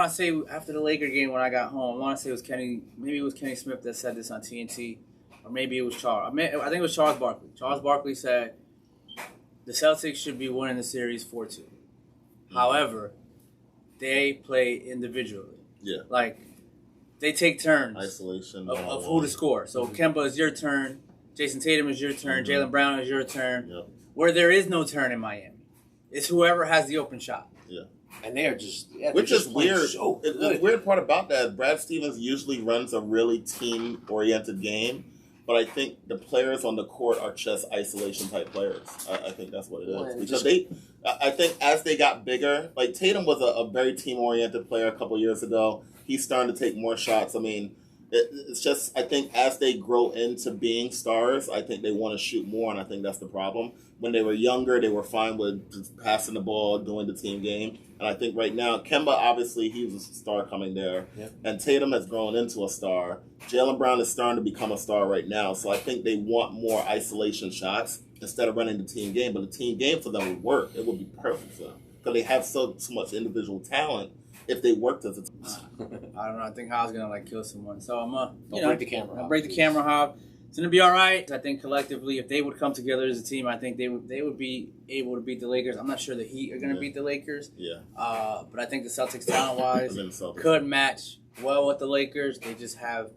I want to say after the Laker game when I got home, I want to say it was Kenny. Maybe it was Kenny Smith that said this on TNT, or maybe it was Charles. I think it was Charles Barkley. Charles Barkley said the Celtics should be winning the series 4-2. However, they play individually. Yeah. Like they take turns. Isolation of who to score. So Kemba is your turn. Jason Tatum is your turn. Jaylen Brown is your turn. Yep. Where there is no turn in Miami, it's whoever has the open shot. Yeah. And they are just, which is weird. So the weird part about that, Brad Stevens usually runs a really team-oriented game, but I think the players on the court are just isolation-type players. I think that's what it is. Because I think as they got bigger, like Tatum was a very team-oriented player a couple years ago. He's starting to take more shots. I mean, it's just, I think as they grow into being stars, I think they want to shoot more, and I think that's the problem. When they were younger, they were fine with just passing the ball, doing the team game. And I think right now, Kemba, obviously, he was a star coming there. Yep. And Tatum has grown into a star. Jaylen Brown is starting to become a star right now. So I think they want more isolation shots instead of running the team game. But the team game for them would work. It would be perfect for them. Because they have so much individual talent if they worked as a team. I don't know. I think How's going to, kill someone. So I'm Don't break the camera. I'll break the camera, How. It's going to be all right. I think collectively, if they would come together as a team, I think they would be able to beat the Lakers. I'm not sure the Heat are going to beat the Lakers. Yeah. But I think the Celtics, talent-wise, could match well with the Lakers. They just have,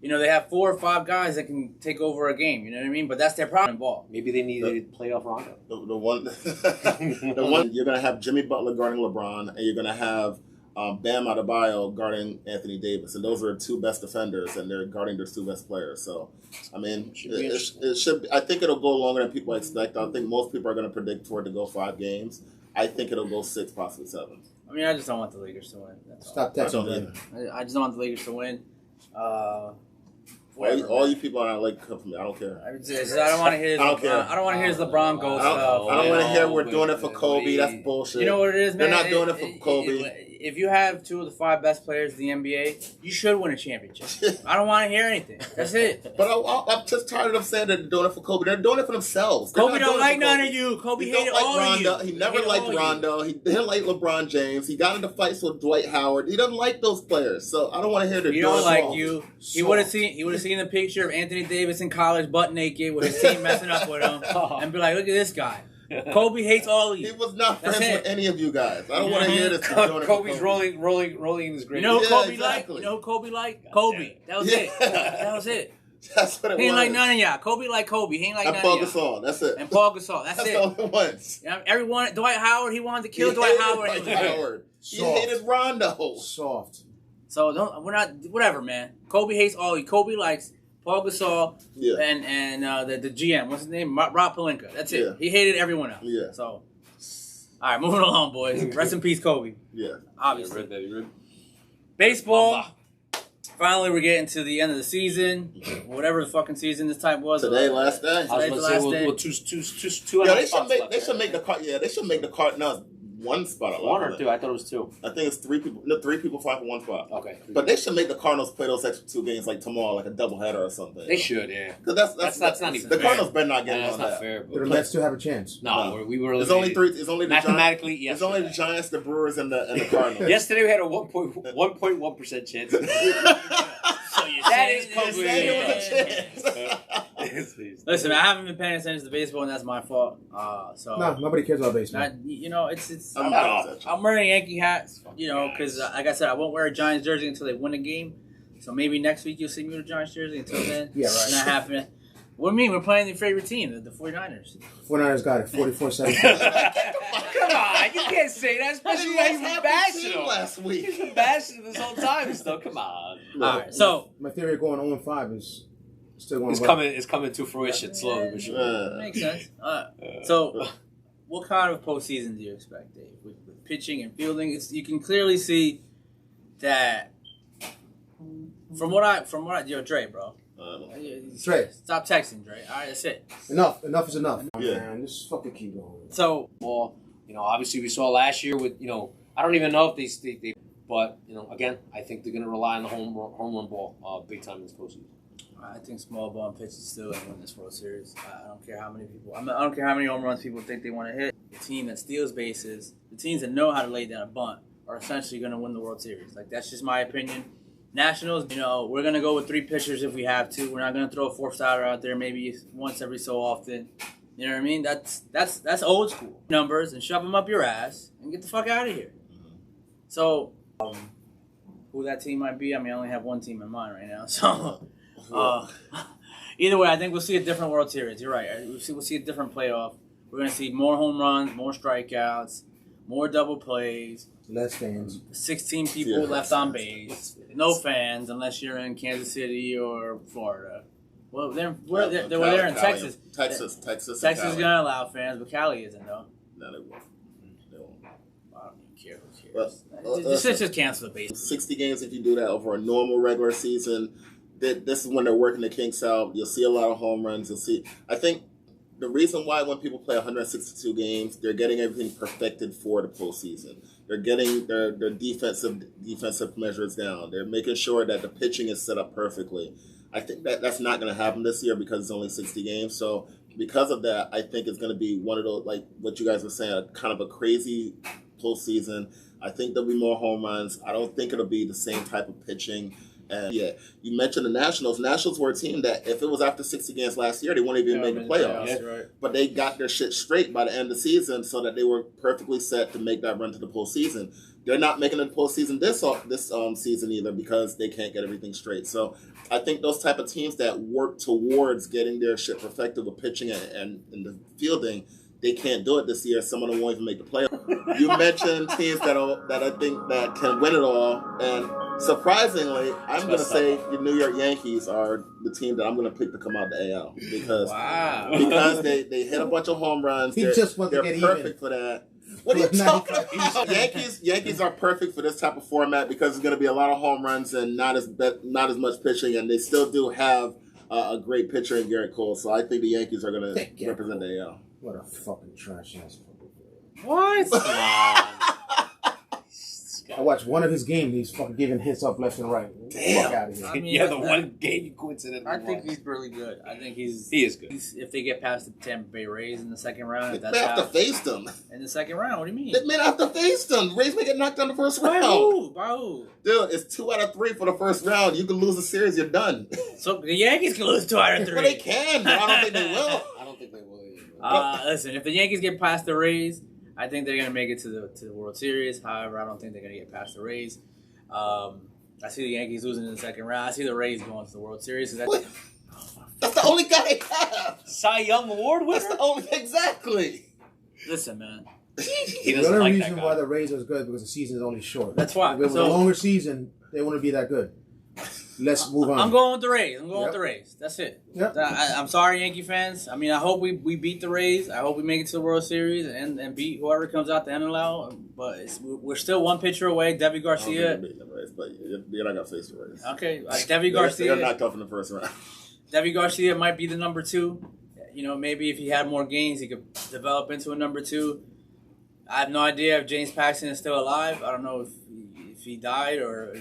they have 4 or 5 guys that can take over a game. You know what I mean? But that's their problem in ball. Maybe they need to play off Rondo. The one you're going to have Jimmy Butler guarding LeBron, and you're going to have Bam Adebayo guarding Anthony Davis, and those are the 2 best defenders, and they're guarding their 2 best players. So, I mean, it should. I think it'll go longer than people expect. I think most people are going to predict for it to go 5 games. I think it'll go 6, possibly 7. I mean, I just don't want the Lakers to win. That's Stop texting me. I just don't want the Lakers to win. All you people are not like come from me. I don't care. I don't want to hear. I don't want to hear his LeBron goal stuff. I don't want to hear we're doing it for Kobe. That's bullshit. You know what it is, man? They're not doing it for Kobe. If you have 2 of the 5 best players in the NBA, you should win a championship. I don't want to hear anything. That's it. But I'm just tired of saying that they're doing it for Kobe. They're doing it for themselves. Kobe don't like none of you. Kobe hated all of you. He never liked Rondo. He didn't like LeBron James. He got into fights with Dwight Howard. He doesn't like those players. So I don't want to hear they're doing it. He don't like you. He would have seen the picture of Anthony Davis in college butt naked with his team messing up with him and be like, look at this guy. Kobe hates all of you. He was not friends with any of you guys. I don't want to hear this. Kobe's rolling in his grave. You know Kobe like? You know Kobe like? Kobe. That was it. That was it. That's what it was. He ain't like none of y'all. Kobe like Kobe. He ain't like none of y'all. And Paul Gasol. That's it. And Paul Gasol. That's it. That's all it was. Everyone. Dwight Howard. He wanted to kill Dwight Howard. He hated Rondo. Soft. So we're not. Whatever, man. Kobe hates all you. Kobe likes Paul Gasol and the GM. What's his name? Rob Pelinka. That's it. Yeah. He hated everyone else. Yeah. So, all right, moving along, boys. Rest in peace, Kobe. Yeah. Obviously. Baseball. Finally, we're getting to the end of the season. Whatever the fucking season this time was. Today, last day. I was going to say, two and a half spots left. They should make the card. Yeah, they should make the card. No, 1 spot. 1 or 2? I thought it was 2. I think it's 3 people. No, 3 people fight for 1 spot. Okay. But they should make the Cardinals play those extra 2 games like tomorrow, like a doubleheader or something. They should, yeah. Because that's not even the fair. Cardinals better not get That's on not that. fair. Do the Mets still have a chance? No, we were. It's only 3. It's only the mathematically. Giants, it's only the Giants, the Brewers, and the Cardinals. Yesterday we had a 1.1% chance. That is Kobe. Listen, I haven't been paying attention to baseball, and that's my fault. No, nobody cares about baseball. I'm wearing Yankee hats, because like I said, I won't wear a Giants jersey until they win a game. So maybe next week you'll see me with a Giants jersey. Until then, yeah, right. It's not happening. What do you mean? We're playing your favorite team, the 49ers. 49ers got it, 44-17. Come on, you can't say that, especially how you been bashing them last week. You've been bashing them this whole time, so come on. All right, so my theory of going 0-5 is still going. It's coming to fruition slowly but surely. Makes sense. So, what kind of postseason do you expect, Dave? With pitching and fielding, you can clearly see that. From what I, Dre, bro. Dre, stop texting, Dre. All right, that's it. Enough is enough. Yeah. Man, just fucking keep going. So, well, obviously we saw last year with, I don't even know if they but again, I think they're gonna rely on the home run ball big time in this postseason. I think small ball and pitch is still going to win this World Series. I don't care how many people. I don't care how many home runs people think they want to hit. The team that steals bases, the teams that know how to lay down a bunt, are essentially going to win the World Series. Like, that's just my opinion. Nationals, we're going to go with 3 pitchers if we have to. We're not going to throw a 4-starter out there maybe once every so often. You know what I mean? That's old school numbers, and shove them up your ass and get the fuck out of here. So, who that team might be, I mean, I only have one team in mind right now. So, either way, I think we'll see a different World Series. You're right. We'll see a different playoff. We're going to see more home runs, more strikeouts, more double plays. Less fans. 16 people left on base. No fans unless you're in Kansas City or Florida. Well, we're there in Texas. Texas is going to allow fans, but Cali isn't, though. No, they won't. I don't even care. Who cares? Just cancel the base. 60 games if you do that over a normal regular season. This is when they're working the kinks out. You'll see a lot of home runs. I think the reason why when people play 162 games, they're getting everything perfected for the postseason. They're getting their defensive measures down. They're making sure that the pitching is set up perfectly. I think that's not going to happen this year because it's only 60 games. So because of that, I think it's going to be one of those, like what you guys were saying, kind of a crazy postseason. I think there'll be more home runs. I don't think it'll be the same type of pitching. And yeah, you mentioned the Nationals. Nationals were a team that if it was after 60 games last year, they wouldn't even make the playoffs. Yeah, right. But they got their shit straight by the end of the season so that they were perfectly set to make that run to the postseason. They're not making the postseason this season either because they can't get everything straight. So I think those type of teams that work towards getting their shit perfected with pitching and the fielding, they can't do it this year. Some of them won't even make the playoffs. You mentioned teams that I think that can win it all, and surprisingly, I'm going to say the New York Yankees are the team that I'm going to pick to come out the AL because they hit a bunch of home runs. He just wants to get perfect even. for that. What are you talking about? Yankees are perfect for this type of format because there's going to be a lot of home runs and not as much pitching, and they still do have a great pitcher in Garrett Cole. So I think the Yankees are going to represent the AL. What a fucking trash ass fucking player. What? I watched one of his games. He's fucking giving hits up left and right. Damn. Fuck out of here. I mean, the one game you coincidentally I think lost. he's really good. I think he is good. If they get past the Tampa Bay Rays in the second round, They have to face them. In the second round, what do you mean? They may have to face them. Rays may get knocked down the first By round. who? By who? Dude, it's 2 out of 3 for the first round. You can lose the series, you're done. So the Yankees can lose 2 out of 3. Well, they can, but I don't think they will. I don't think they will either. Listen, if the Yankees get past the Rays, I think they're going to make it to the World Series. However, I don't think they're going to get past the Rays. I see the Yankees losing in the second round. I see the Rays going to the World Series. That's the only guy they have. Cy Young Award winner? That's the only exactly. Listen, man. He The doesn't only like reason that why guy. the Rays are good because the season is only short. That's why. If it was a longer season, they wouldn't be that good. Let's move on. I'm going with the Rays. With the Rays. That's it. Yep. I'm sorry, Yankee fans. I mean, I hope we beat the Rays. I hope we make it to the World Series and beat whoever comes out the NL. But we're still one pitcher away. Debbie Garcia. But you're not going to face the Rays. Okay, Debbie Garcia. They're knocked off in the first round. Debbie Garcia might be the number 2. Maybe if he had more games, he could develop into a number 2. I have no idea if James Paxton is still alive. I don't know if he died or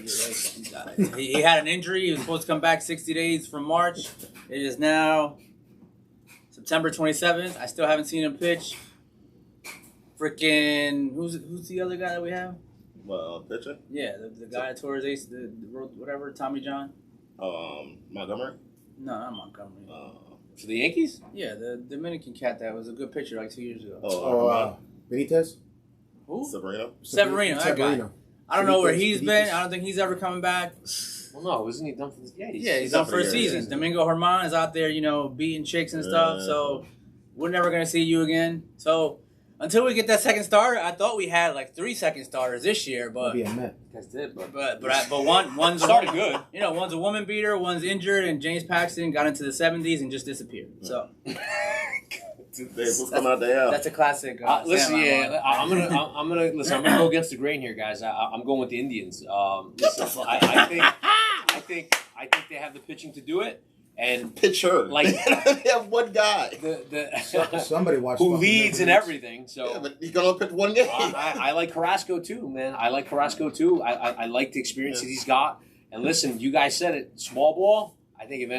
he had an injury. He was supposed to come back 60 days from March. It is now September 27th. I still haven't seen him pitch. Freaking who's the other guy that we have? Well, pitcher? Yeah, the guy that tore his ace, the whatever, Tommy John. Montgomery? No, not Montgomery. For the Yankees? Yeah, the Dominican cat that was a good pitcher like 2 years ago. Benitez? Who? Severino? That guy. I don't know where he's been. I don't think he's ever coming back. Well, no, isn't he done for the Yankees? Yeah, he's done for a season. Domingo Germán is out there, beating chicks and stuff. So we're never gonna see you again. So until we get that second starter, I thought we had like 3 second starters this year, but Be a Met. That's it, but one's started good. One's a woman beater, one's injured, and James Paxton got into the 70s and just disappeared. So Who's coming out the AL? that's a classic. Listen, Sandlot I'm gonna go against the grain here, guys. I'm going with the Indians. Listen, I think they have the pitching to do it, and pitcher. Like they have one guy. Somebody watched who leads and everything. So yeah, but he's gonna pitch one game. I like Carrasco too, man. I like Carrasco too. I like the experience that he's got. And listen, you guys said it. Small ball. I think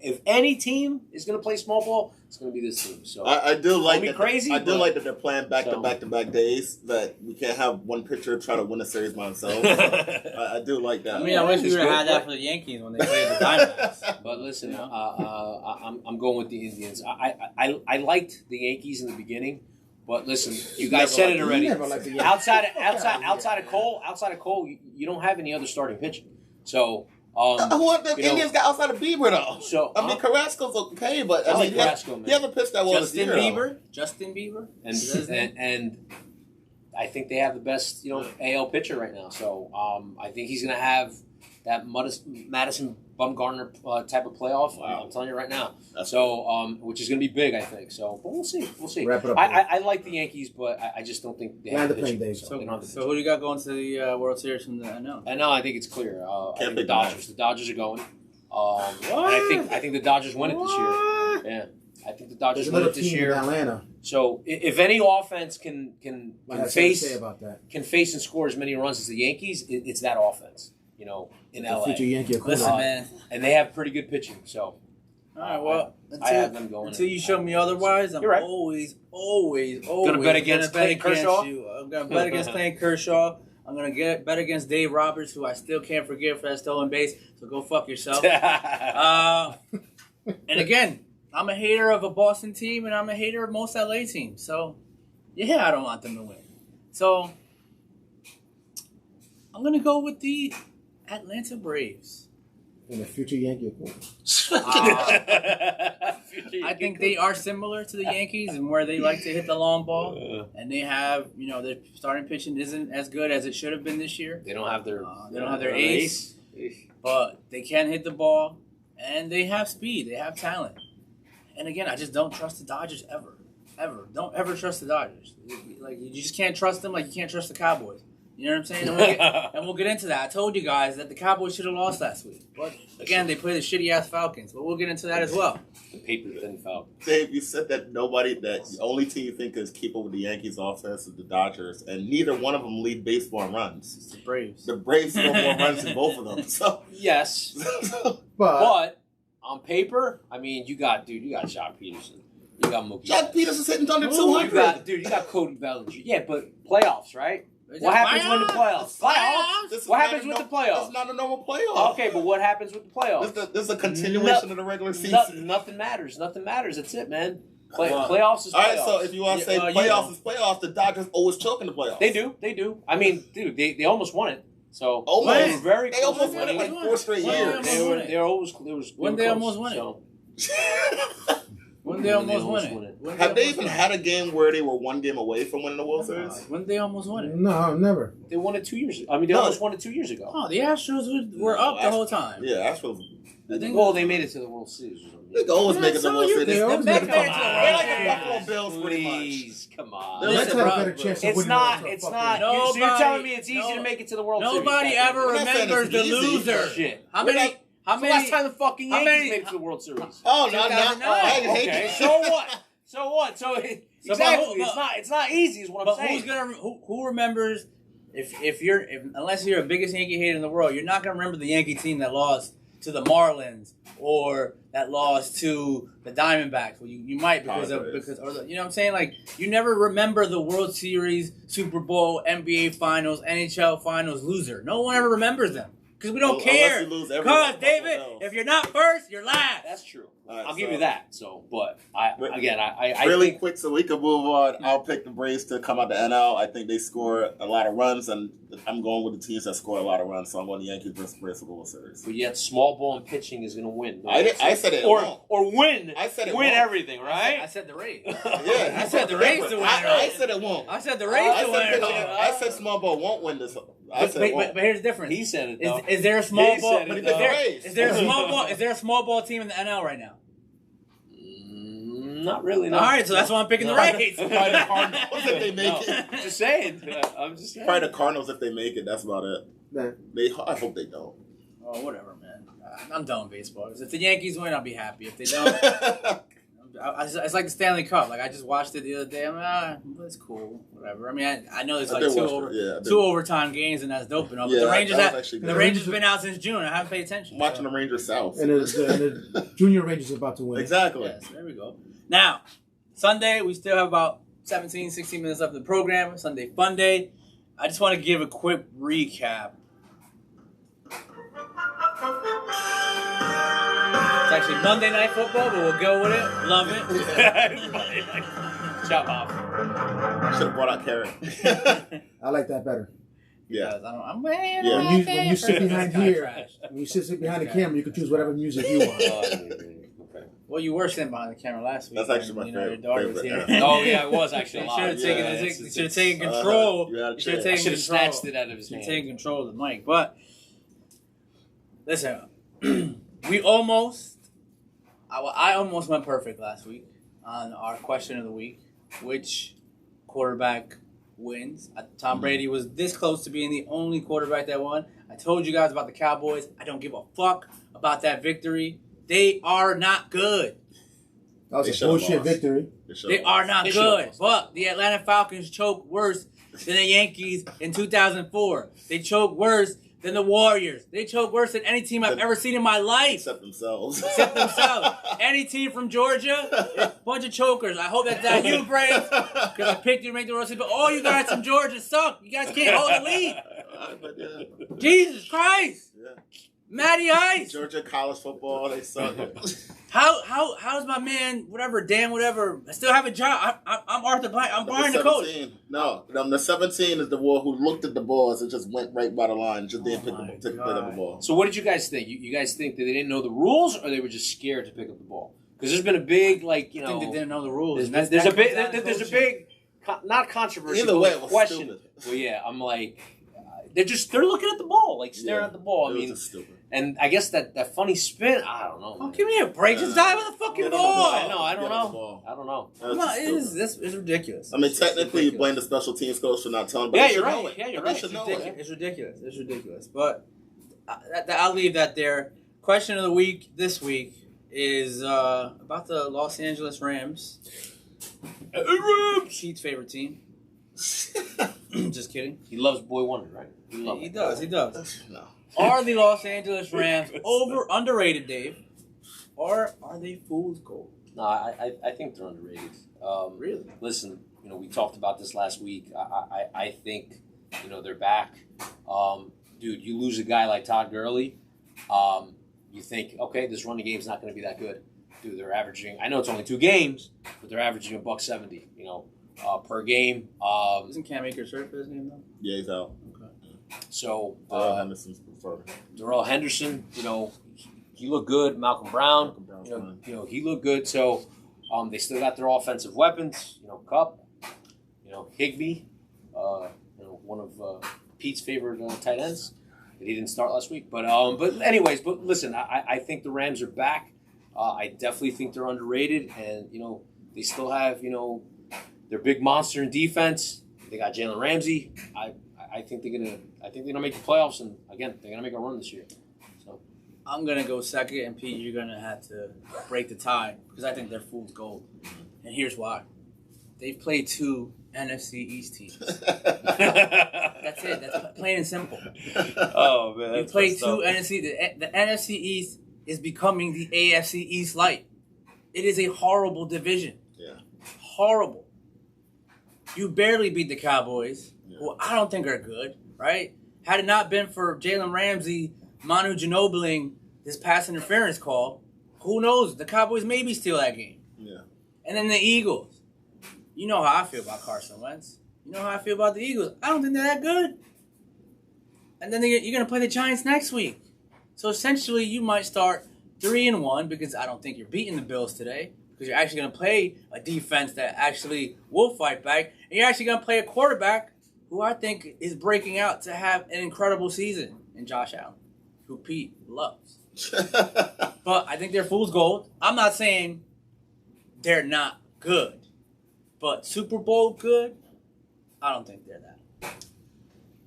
if any team is going to play small ball, it's going to be this team. So I do like be that. crazy, I do but- like that they're playing back to So- back to back days. That we can't have one pitcher try to win a series by himself. So I do like that. I mean, I wish we It's would have good. had that for the Yankees when they played the Diamondbacks. But listen, You know? I'm going with the Indians. I liked the Yankees in the beginning, but listen, you Never guys said liked it the already. Never liked the Yankees. Outside of Cole, you don't have any other starting pitching. So Who the you know- Indians got outside of Bieber though? So I mean, Carrasco's okay, but I I like mean, he Carrasco, man. hasn't pitched that well this Justin year. Bieber. Justin Bieber. and I think they have the best AL pitcher right now. So I think he's going to have that Madison Bumgarner type of playoff. Wow. I'm telling you right now. That's So which is going to be big, I think. So, but we'll see. We'll see. Wrap it up. I like the Yankees, but I just don't think they Land have the the plane, pitching. Dave. So, They don't have the so who do you got going to the World Series from the NL? And now I think it's clear. I Can't think the pick Dodgers. The Dodgers are going. And I think the Dodgers win it this year. Yeah, I think the Dodgers There's win another it this team in year. Atlanta. So if any offense can Might have something to say face about that. and score as many runs as the Yankees, it's that offense. In The LA, future Yankee. Listen, Uh, man. and they have pretty good pitching. So All right, well, I have them going. until you show me otherwise, I'm You're right. always Gonna bet against Clayton Kershaw? you. I'm gonna bet against Clayton Kershaw. I'm gonna bet against Dave Roberts, who I still can't forgive for that stolen base. So go fuck yourself. And again, I'm a hater of a Boston team, and I'm a hater of most LA teams. So yeah, I don't want them to win. So I'm gonna go with the Atlanta Braves. In the future Yankee. I think they are similar to the Yankees in where they like to hit the long ball, and they have, their starting pitching isn't as good as it should have been this year, They don't have their ace, but they can hit the ball, and they have speed, they have talent. And again, I just don't trust the Dodgers ever. Don't ever trust the Dodgers. Like, you just can't trust them like you can't trust the Cowboys. You know what I'm saying? And we'll get into that. I told you guys that the Cowboys should have lost last week. But again, they play the shitty ass Falcons. But we'll get into that as well. The paper didn't foul. Dave, you said that the only team you think is keep up with the Yankees offense is the Dodgers, and neither one of them lead baseball in runs. It's the Braves. The Braves score more runs than both of them. So, Yes, But but on paper, I mean, you got Jock Peterson, you got Mookie. Jack Betts. Peterson's hitting under You 200. you got Cody Bellinger. Yeah, but playoffs, right? What happens when the playoffs? This is What not happens a with no- the playoffs? It's not a normal playoff. Okay, but what happens with the playoffs? This is a continuation of the regular season. Nothing matters. Nothing matters. That's it, man. Well, Playoffs is playoffs. All right, so if you want to say playoffs is playoffs, the Dodgers always choke in the playoffs. They do. I mean, dude, they almost won it. So Almost. they were very They close almost to won it winning like 4 straight Well, years. They were always. When they almost won it. So. When they almost won it. When Have they almost even won it? had a game where they were one game away from winning the World Series? When they almost won it. no, never. They won it 2 years ago. I mean, they No. almost won it 2 years ago. Oh, the Astros were up the whole time. Yeah, Astros. I think- Well, they made it to the World Series. or something. They can always make it to the so World you- Series. they always They're make it to the like World the Series. Buffalo Bills, pretty much. Please, come on. They're Let's Listen, have a bro, better chance of It's winning not. the It's fucking- not. Nobody- So you're telling me it's easy no- to make it to the World Series? Nobody That's ever We're not saying remembers it's the easy. loser. Shit. How We're many? not- How The last many? time the fucking how Yankees many- made it to the World Series. Oh, no, 2009. I hate Okay, you. so what? So what? So exactly, but- it's not easy. Is what I'm But saying. who remembers? Unless you're the biggest Yankee hater in the world, you're not gonna remember the Yankee team that lost to the Marlins or that lost to the Diamondbacks. Well, you might you know what I'm saying? Like, you never remember the World Series, Super Bowl, NBA Finals, NHL Finals loser. No one ever remembers them because we don't Unless care. you lose every Because one. David, if you're not first, you're last. That's true. All right, I'll give so- you that. So, but I Really think, quick, so we can move on. I'll pick the Braves to come out the NL. I think they score a lot of runs, and I'm going with the teams that score a lot of runs. So I'm going the Yankees versus Braves for the World Series. but yet small ball and pitching is going to win. I said it or won't. or win. I said it win won't. everything, I right? said the Rays. Yeah, I said the Rays to win. I said it won't. I said the Rays to win. I said small ball won't win this. I said it won't. But here's the difference. He said it. Though. Is there a small He ball? said it, Is though. there a small ball? Is there a small ball team in the NL right now? Not really. No. All right, so that's why I'm picking the No. Rays. Probably the Cardinals if they make No. it. Just saying. I'm just saying. Probably the Cardinals if they make it. That's about it. Man, I hope they don't. Oh, whatever, man. I'm done with baseball. If the Yankees win, I'll be happy. If they don't, I'm It's like the Stanley Cup. Like I just watched it the other day. It's cool, whatever. I mean, I know there's like two overtime games and that's dope and all. But the Rangers been out since June. I haven't paid attention. Watching the Rangers South, and the Junior Rangers are about to win. Exactly. Yes, there we go. Now, Sunday we still have about 17, 16 minutes left of the program. Sunday Fun Day. I just want to give a quick recap. It's actually Monday Night Football, but we'll go with it. Love it. Chop off. Should have brought out Karen. I like that better. Yeah. When you sit behind here, when you sit behind the camera, you can choose whatever music you want. Well, you were sitting behind the camera last week. That's actually my favorite. Your daughter was here. Oh yeah, it was actually a lot. You should have taken control. You should have snatched it out of his hand. Taking control of the mic. But listen, we almost. I almost went perfect last week on our question of the week. Which quarterback wins? Tom Brady was this close to being the only quarterback that won. I told you guys about the Cowboys. I don't give a fuck about that victory. They are not good. That was a bullshit victory. They are not good. But the Atlanta Falcons choke worse than the Yankees in 2004. They choke worse than the Warriors. They choke worse than any team I've ever seen in my life. Except themselves. Any team from Georgia, bunch of chokers. I hope that's not you, Braves, because I picked you to make the World Series. But all you guys from Georgia suck. You guys can't hold the lead. Jesus Christ. Yeah. Matty Ice. Georgia college football, they suck. How's my man, Dan, I still have a job. I'm Arthur Blank. I'm Brian the coach. No, the 17 is the one who looked at the balls and just went right by the line, just didn't pick up the ball. So what did you guys think? You guys think that they didn't know the rules, or they were just scared to pick up the ball? Because there's been a big, I think they didn't know the rules. There's a big, not controversy. Either way, it was question. Stupid. Well, yeah, I'm like, they're looking at the ball, staring at the ball. It was just stupid. And I guess that funny spin, I don't know. Oh, give me a break. Just dive with the fucking ball. I don't know. This is ridiculous. I mean, technically, you blame the special teams coach for not telling. But you're right. It's ridiculous. But I'll leave that there. Question of the week this week is about the Los Angeles Rams. Sheet's favorite team. Just kidding. He loves Boy Wonder, right? He does. No. Are the Los Angeles Rams underrated, Dave? Or are they fool's gold? No, I think they're underrated. Really? Listen, we talked about this last week. I think, they're back. Dude, you lose a guy like Todd Gurley, you think, okay, this running game's not going to be that good. Dude, they're averaging, I know it's only 2 games, but they're averaging $170, per game. Isn't Cam Akers hurt for his name, though? Yeah, he's out. So Darrell Henderson, he looked good. Malcolm Brown, he looked good. So they still got their offensive weapons. Kupp, Higbee, one of Pete's favorite tight ends. He didn't start last week, but listen, I think the Rams are back. I definitely think they're underrated, and they still have their big monster in defense. They got Jalen Ramsey. I think they're gonna make the playoffs, and again, they're gonna make a run this year. So I'm gonna go second, and Pete, you're gonna have to break the tie because I think they're fool's gold, and here's why: they've played 2 NFC East teams. That's it. That's plain and simple. Oh man, you played 2 NFC. The NFC East is becoming the AFC East light. It is a horrible division. Yeah, horrible. You barely beat the Cowboys. Who I don't think are good, right? Had it not been for Jalen Ramsey, Manu Ginobili, this pass interference call, who knows? The Cowboys maybe steal that game. Yeah. And then the Eagles. You know how I feel about Carson Wentz. You know how I feel about the Eagles. I don't think they're that good. And then you're going to play the Giants next week. So essentially, you might start 3-1 because I don't think you're beating the Bills today. Because you're actually going to play a defense that actually will fight back. And you're actually going to play a quarterback who I think is breaking out to have an incredible season in Josh Allen, who Pete loves. But I think they're fool's gold. I'm not saying they're not good, but Super Bowl good, I don't think they're that.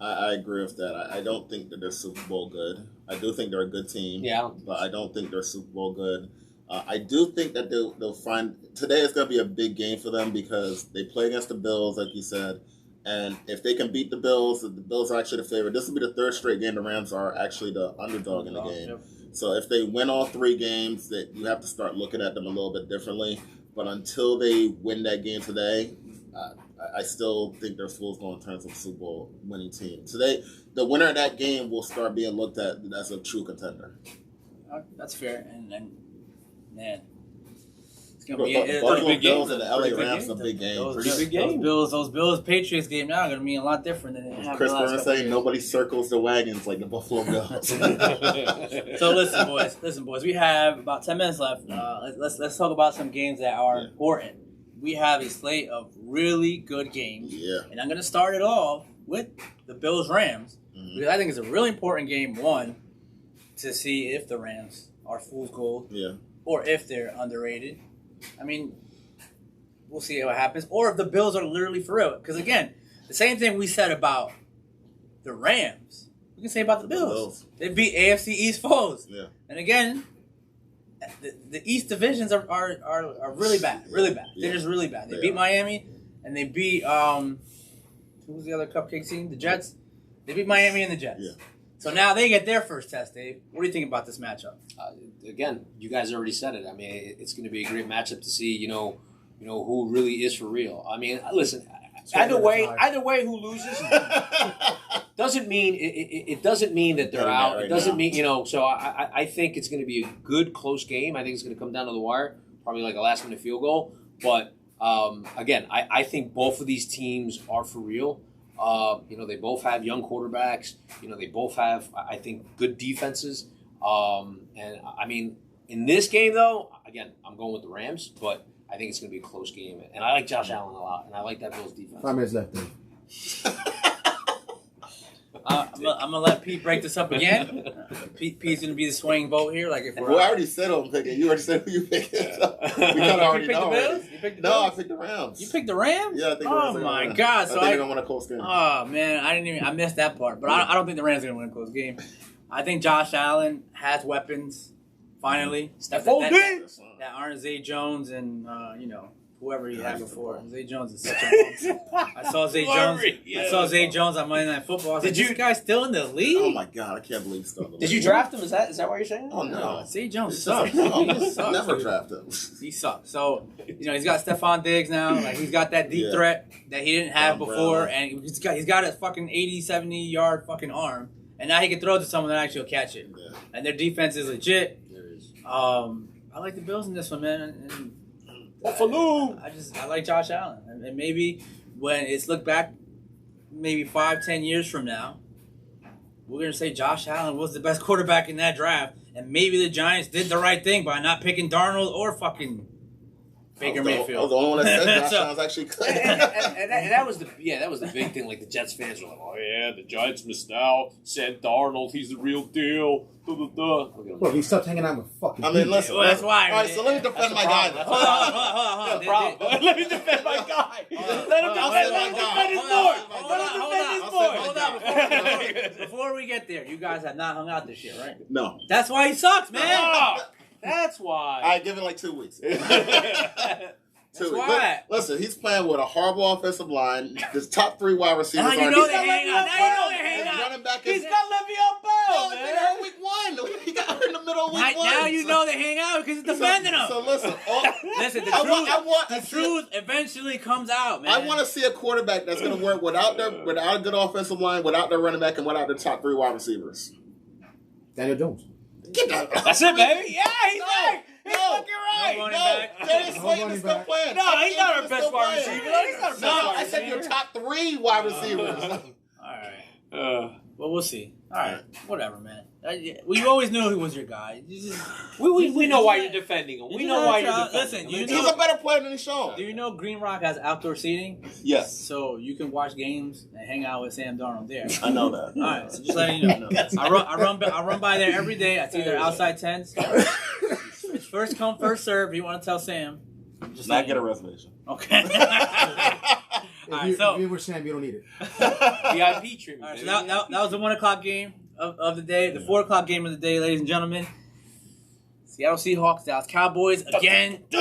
I agree with that. I don't think that they're Super Bowl good. I do think they're a good team. Yeah. But I don't think they're Super Bowl good. I do think that they'll find today is going to be a big game for them because they play against the Bills, like you said, and if they can beat the Bills are actually the favorite. This will be the third straight game the Rams are actually the underdog in the game. Yep. So if they win all 3 games, that you have to start looking at them a little bit differently. But until they win that game today, I still think they're fools going in terms of Super Bowl winning team. Today, the winner of that game will start being looked at as a true contender. That's fair, and man, it's But gonna be Buffalo big game. Bills and the LA Rams is a big game. Pretty big game. Those Bills Patriots game now are gonna be a lot different than it Chris happened Burns saying nobody circles the wagons like the Buffalo Bills. So listen, boys. We have about 10 minutes left. Let's talk about some games that are important. We have a slate of really good games, and I'm gonna start it off with the Bills Rams because I think it's a really important game. One, to see if the Rams are fool's gold, or if they're underrated. I mean, we'll see what happens, or if the Bills are literally for real. Because again, the same thing we said about the Rams, we can say about the Bills. They beat AFC East foes. And again, the East divisions are really bad, really bad. They're just really bad. They beat Miami, and they beat who was the other cupcake team? The Jets. They beat Miami and the Jets. So now they get their first test, Dave. What do you think about this matchup? Again, you guys already said it. I mean, it's going to be a great matchup to see. Who really is for real. I mean, listen. Either way, who loses doesn't mean it doesn't mean that they're out. It doesn't mean So I think it's going to be a good close game. I think it's going to come down to the wire, probably like a last minute field goal. But again, I think both of these teams are for real. They both have young quarterbacks. They both have, I think, good defenses. And I mean, in this game though, again, I'm going with the Rams, but I think it's going to be a close game. And I like Josh Allen a lot, and I like that Bills defense. 5 minutes left, Dave. I'm gonna let Pete break this up again. Pete's gonna be the swaying vote here. Like if we're I already said who I'm picking. You already said who you picking. So we kind of already know. You picked the Bills? No, I picked the Rams. You picked the Rams? Yeah, I think. Oh my God! So I think they're gonna win a close game. Oh man, I missed that part. But I don't think the Rams are gonna win a close game. I think Josh Allen has weapons. Finally, that aren't Zay Jones and whoever he had before. Zay Jones is such a bum. I saw Zay Jones. I saw Zay Jones on Monday Night Football. I was like, this guy's still in the league? Oh my God, I can't believe he's still in the league. Did you draft him? Is that what you're saying? Oh no, Zay Jones sucks. He sucks. Never draft him. He sucks. So he's got Stephon Diggs now. Like he's got that deep threat that he didn't have before, and he's got a fucking 80, 70 yard fucking arm, and now he can throw it to someone that actually will catch it. Yeah. And their defense is legit. I like the Bills in this one, man. And Buffalo. I like Josh Allen, and maybe when it's looked back, maybe 5-10 years from now, we're gonna say Josh Allen was the best quarterback in that draft, and maybe the Giants did the right thing by not picking Darnold or fucking Baker Mayfield. I was the only one that said Josh Allen's actually good. and that was the big thing. Like the Jets fans were like, "Oh yeah, the Giants missed out. Said Darnold, he's the real deal." Well, he stopped hanging out with fucking. I mean, listen. That's why. All right, so let me defend my guy. Hold on. Let me defend my guy. Let him defend his board. Hold on. Before we get there, you guys have not hung out this year, right? No. That's why he sucks, man. That's why. I give it like 2 weeks. That's why. Listen, he's playing with a horrible offensive line. His top 3 wide receivers Now you know they hang out. Running back He's got Le'Veon Bell, man. He got hurt week 1. He got hurt in the middle of week 1. Now you know they hang out because he's defending them. So listen. The truth eventually comes out, man. I want to see a quarterback that's going to work without a good offensive line, without their running back, and without their top 3 wide receivers. Daniel Jones. Get that. That's it, baby. Yeah, he's right. He's fucking right. No, Darius Slayton is still playing. No, he's not our best wide receiver. He's not our best wide receiver. I said your top 3 wide receivers. All right. Well, we'll see. All right. Whatever, man. We always knew he was your guy. We know why you're defending him. We know why you're defending him. Listen, he's a better player than he's shown. Do you know Green Rock has outdoor seating? Yes. So you can watch games and hang out with Sam Darnold there. I know that. All right. So just letting you know. I run by there every day. I see their outside tents. It's first come, first serve. You want to tell Sam? Just not get a reservation. Okay. If you were Sam, you don't need it. VIP treatment. All right, so that was the 1 o'clock game of the day. The 4 o'clock game of the day, ladies and gentlemen. Seattle Seahawks, Dallas Cowboys. Again. We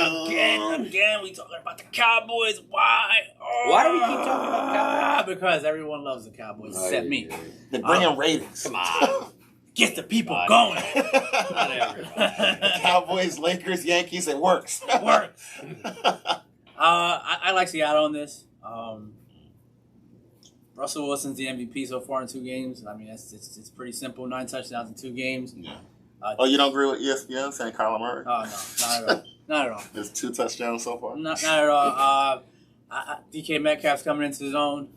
talking about the Cowboys. Why? Why do we keep talking about the Cowboys? Because everyone loves the Cowboys, except me. They're bringing ratings. Come on. Get the people going. Not everybody. Cowboys, Lakers, Yankees, it works. It works. I like Seattle in this. Russell Wilson's the MVP so far in 2 games. I mean, it's pretty simple. 9 touchdowns in 2 games. Yeah. You don't agree with ESPN saying Kyler Murray? Oh, no. Not at all. Not at all. There's 2 touchdowns so far? Not at all. DK Metcalf's coming into his own.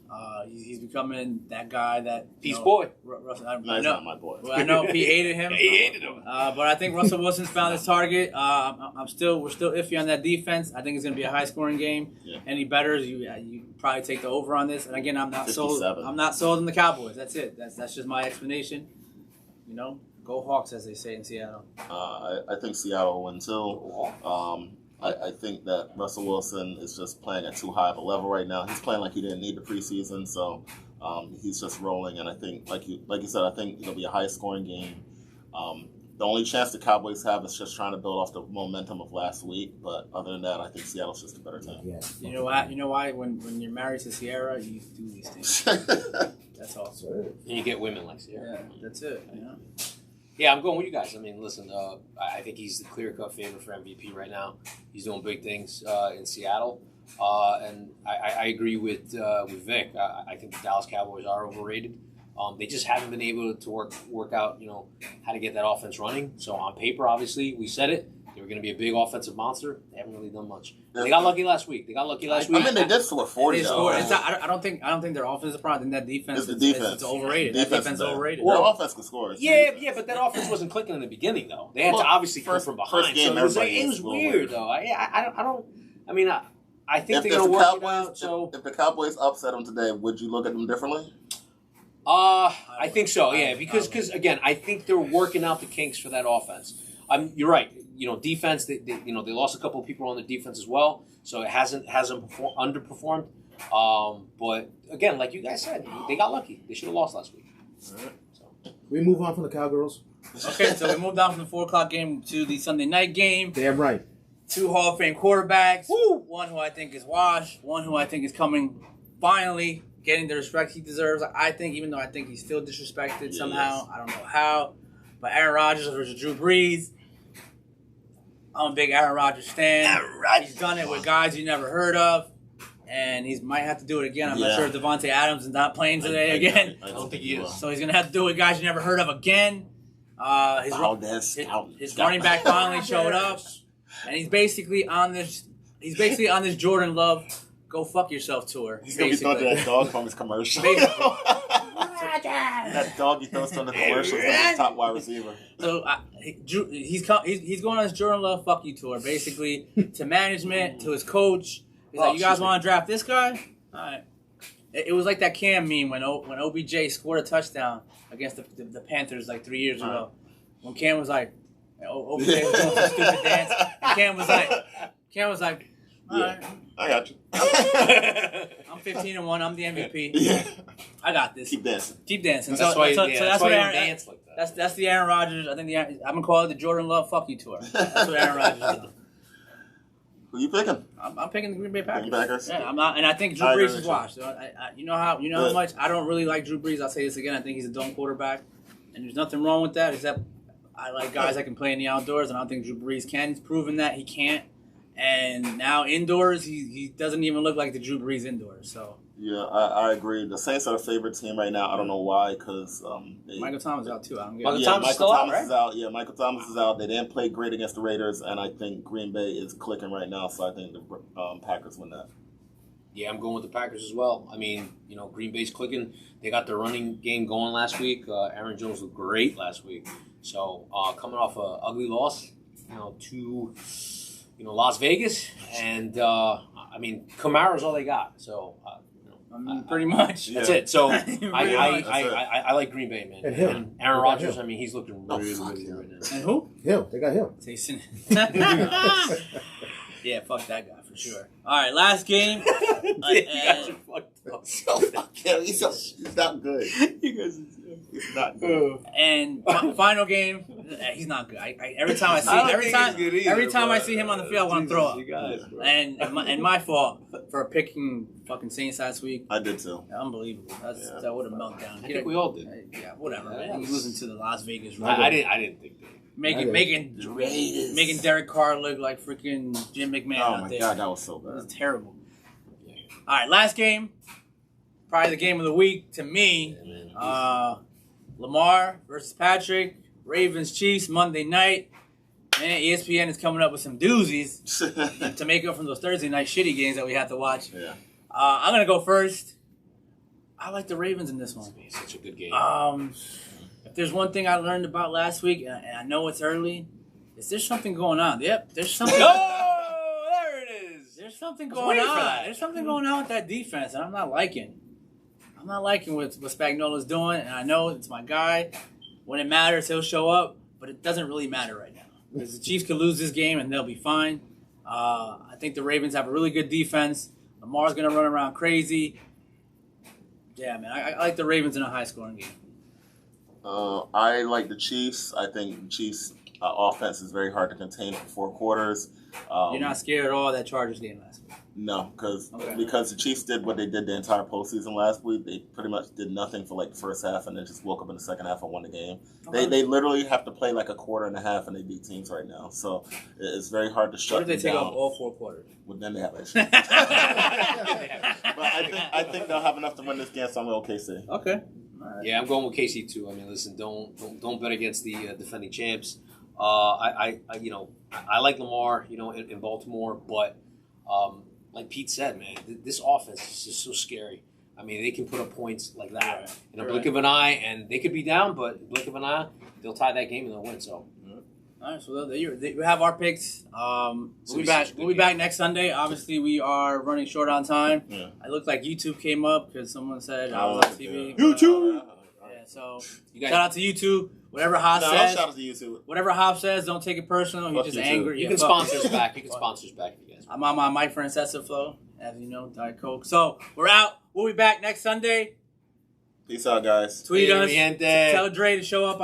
He's becoming that guy that Peace boy. Russell, No, he's not my boy. Well, I know Pete hated him. He hated him. But I think Russell Wilson's found his target. We're still iffy on that defense. I think it's going to be a high scoring game. Yeah. Any bettors, you probably take the over on this. And again, I'm not 57. sold. I'm not sold on the Cowboys. That's it. That's just my explanation. Go Hawks, as they say in Seattle. I think Seattle will win too. I think that Russell Wilson is just playing at too high of a level right now. He's playing like he didn't need the preseason, so he's just rolling. And I think, like you said, I think it'll be a high-scoring game. The only chance the Cowboys have is just trying to build off the momentum of last week. But other than that, I think Seattle's just a better team. Yeah. You know why? When you're married to Sierra, you do these things. That's all. And you get women like Sierra. Yeah, that's it. Yeah, I'm going with you guys. I mean, listen, I think he's the clear-cut favorite for MVP right now. He's doing big things in Seattle. And I agree with Vic. I think the Dallas Cowboys are overrated. They just haven't been able to work out, how to get that offense running. So on paper, obviously, we said it. They were going to be a big offensive monster. They haven't really done much. They got lucky last week. I mean, they did score 40. I don't think their offensive problem. That defense. It's the defense. It's overrated. That defense is overrated. Their offense can score. Yeah, but that offense wasn't clicking in the beginning, though. They had to obviously come from behind. First game, so it was weird, though. I think they're going to work it out. So if the Cowboys upset them today, would you look at them differently? I think so. Yeah, because again, I think they're working out the kinks for that offense. You're right. Defense. They lost a couple of people on the defense as well, so it hasn't underperformed. But again, like you guys said, they got lucky. They should have lost last week. Right. So. We move on from the Cowgirls. Okay, so we moved on from the 4:00 game to the Sunday night game. Damn right. 2 Hall of Fame quarterbacks. Woo! One who I think is washed. One who I think is coming finally getting the respect he deserves. I think, even though I think he's still disrespected somehow. I don't know how. But Aaron Rodgers versus Drew Brees. I'm a big Aaron Rodgers fan. He's done it with guys you never heard of. And he might have to do it again. I'm not sure if Devontae Adams is not playing today again. I don't think he is. So he's going to have to do it with guys you never heard of again. His running back finally showed up. And he's basically on this Jordan Love go fuck yourself tour. He's going to be throwing to that dog from his commercial. That dog he throws to the commercial is his top wide receiver. So he's going on his Jordan Love fuck you tour, basically to management, to his coach. He's like, you guys want to draft this guy? All right. It was like that Cam meme when OBJ scored a touchdown against the Panthers like 3 years ago. When Cam was like, OBJ was doing some stupid dance. And Cam was like, all right. I got you. I'm 15-1. I'm the MVP. Yeah. I got this. Keep dancing. That's why what Aaron dance like that. That's the Aaron Rodgers. I'm gonna call it the Jordan Love fuck you tour. That's what Aaron Rodgers is. Who you picking? I'm picking the Green Bay Packers. Packers? Yeah, I'm not, and I think Drew Brees is washed. So you know how much I don't really like Drew Brees. I'll say this again. I think he's a dumb quarterback, and there's nothing wrong with that. Except I like guys that can play in the outdoors, and I don't think Drew Brees can. He's proven that he can't. And now indoors, he doesn't even look like the Drew Brees indoors. So yeah, I agree. The Saints are the favorite team right now. I don't know why, because Michael Thomas is out too. I don't get Michael it. Thomas Michael still Thomas out, is out. Yeah, Michael Thomas is out. They didn't play great against the Raiders, and I think Green Bay is clicking right now. So I think the Packers win that. Yeah, I'm going with the Packers as well. I mean, Green Bay's clicking. They got their running game going last week. Aaron Jones looked great last week. So coming off an ugly loss, to Las Vegas, and I mean Kamara's all they got. So pretty much that's it. So Really I like Green Bay, man. And Hill. And Aaron Rodgers. I mean, he's looking really good right now. And who? Hill. They got Hill. Jason. Yeah, fuck that guy for sure. All right, last game. You guys are fucked up. So fuck him. He's not good. You guys. He's not good. And final game. He's not good. Every time I see him on the field, I want to throw up. And my fault for picking fucking Saints last week. I did too. Unbelievable. That would have melted down. I think we all did. Yeah, whatever. Man. He's losing to the Las Vegas Raiders. I didn't think that. Making Derek Carr look like freaking Jim McMahon out there. Oh my god, that was so bad. That was terrible. Yeah. All right, last game. Probably the game of the week to me. Lamar versus Patrick. Ravens Chiefs Monday night. Man, ESPN is coming up with some doozies to make up from those Thursday night shitty games that we have to watch. Yeah. I'm gonna go first. I like the Ravens in this one. It's such a good game. If there's one thing I learned about last week, and I know it's early, is there's something going on. Yep, there's something. Oh, there it is. There's something going on. There's something going on with that defense, and I'm not liking what Spagnuolo's doing, and I know it's my guy. When it matters, he'll show up, but it doesn't really matter right now. Because the Chiefs could lose this game, and they'll be fine. I think the Ravens have a really good defense. Lamar's going to run around crazy. Yeah, man, I like the Ravens in a high-scoring game. I like the Chiefs. I think the Chiefs' offense is very hard to contain for 4 quarters. You're not scared at all of that Chargers game last week? No, because the Chiefs did what they did the entire postseason last week. They pretty much did nothing for like the first half and then just woke up in the second half and won the game. Okay. They literally have to play like a quarter and a half and they beat teams right now. So it's very hard to shut them down. What if they take off all 4 quarters? Well, then they have issues. But I think they'll have enough to win this game, so I'm with OKC. Okay. Right. Yeah, I'm going with KC too. I mean, listen, don't bet against the defending champs. I like Lamar, in Baltimore, but like Pete said, man, this offense is just so scary. I mean, they can put up points like that in a blink of an eye, and they could be down, but in a blink of an eye, they'll tie that game and they'll win. So. All right, so we have our picks. We'll be back next Sunday. Obviously, we are running short on time. Yeah. I look like YouTube came up because someone said I was on TV. YouTube. Yeah, so shout out to YouTube. Whatever Hobbs says. Shout out to YouTube. Whatever Hobbs says, don't take it personal. He's just angry. You can sponsor us back. You can sponsor us back if you guys. I'm on my Mike Francesa flow, as you know, Diet Coke. So we're out. We'll be back next Sunday. Peace out, guys. Tweet us. Tell Dre to show up on